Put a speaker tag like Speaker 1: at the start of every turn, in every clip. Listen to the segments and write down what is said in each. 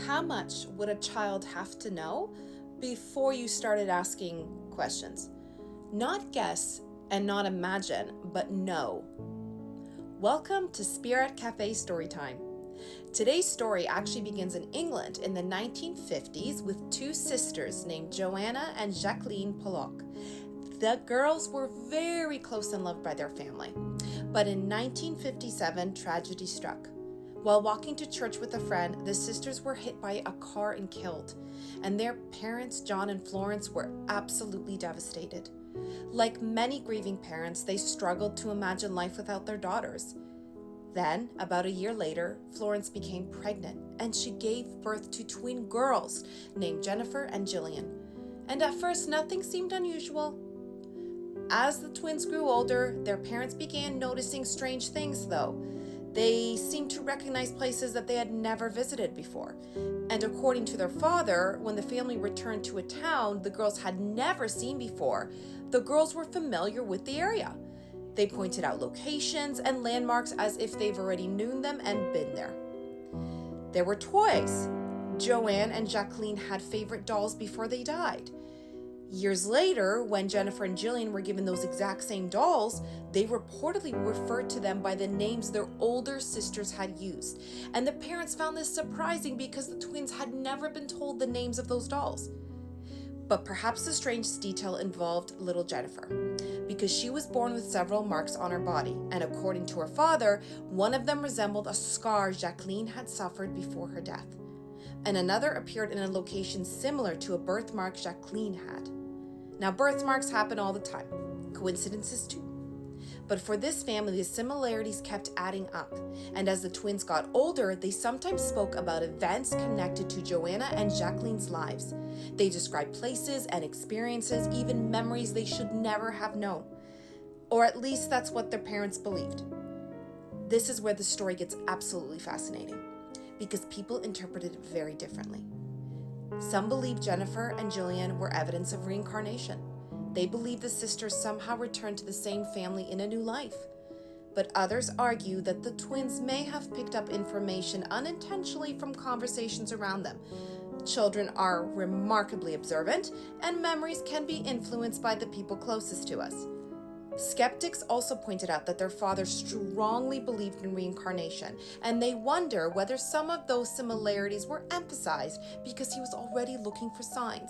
Speaker 1: How much would a child have to know before you started asking questions? Not guess and not imagine, but know. Welcome to Spirit Café Storytime. Today's story actually begins in England in the 1950s with two sisters named Joanna and Jacqueline Pollock. The girls were very close and loved by their family. But in 1957, tragedy struck. While walking to church with a friend, the sisters were hit by a car and killed. And their parents, John and Florence, were absolutely devastated. Like many grieving parents, they struggled to imagine life without their daughters. Then, about a year later, Florence became pregnant and she gave birth to twin girls named Jennifer and Jillian. And at first, nothing seemed unusual. As the twins grew older, their parents began noticing strange things, though. They seemed to recognize places that they had never visited before. And according to their father, when the family returned to a town the girls had never seen before, the girls were familiar with the area. They pointed out locations and landmarks as if they've already known them and been there. There were toys. Joanne and Jacqueline had favorite dolls before they died. Years later, when Jennifer and Jillian were given those exact same dolls, they reportedly referred to them by the names their older sisters had used. And the parents found this surprising because the twins had never been told the names of those dolls. But perhaps the strangest detail involved little Jennifer, because she was born with several marks on her body, and according to her father, one of them resembled a scar Jacqueline had suffered before her death, and another appeared in a location similar to a birthmark Jacqueline had. Now, birthmarks happen all the time, coincidences too. But for this family, the similarities kept adding up, and as the twins got older, they sometimes spoke about events connected to Joanna and Jacqueline's lives. They described places and experiences, even memories they should never have known. Or at least that's what their parents believed. This is where the story gets absolutely fascinating, because people interpreted it very differently. Some believe Jennifer and Jillian were evidence of reincarnation. They believe the sisters somehow returned to the same family in a new life. But others argue that the twins may have picked up information unintentionally from conversations around them. Children are remarkably observant, and memories can be influenced by the people closest to us. Skeptics also pointed out that their father strongly believed in reincarnation, and they wonder whether some of those similarities were emphasized because he was already looking for signs.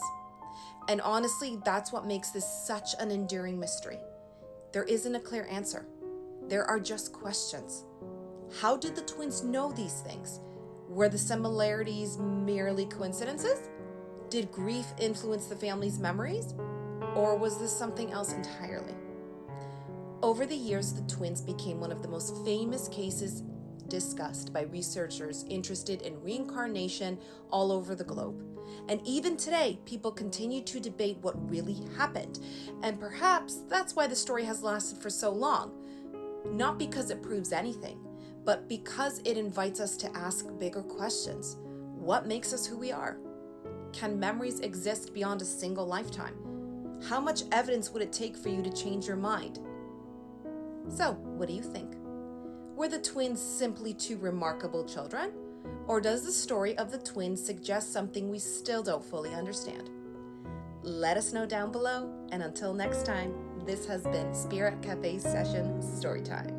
Speaker 1: And honestly, that's what makes this such an enduring mystery. There isn't a clear answer. There are just questions. How did the twins know these things? Were the similarities merely coincidences? Did grief influence the family's memories? Or was this something else entirely? Over the years, the twins became one of the most famous cases discussed by researchers interested in reincarnation all over the globe. And even today, people continue to debate what really happened. And perhaps that's why the story has lasted for so long. Not because it proves anything, but because it invites us to ask bigger questions. What makes us who we are? Can memories exist beyond a single lifetime? How much evidence would it take for you to change your mind? So, what do you think? Were the twins simply two remarkable children? Or does the story of the twins suggest something we still don't fully understand? Let us know down below, and until next time, this has been Spirit Cafe Session Storytime.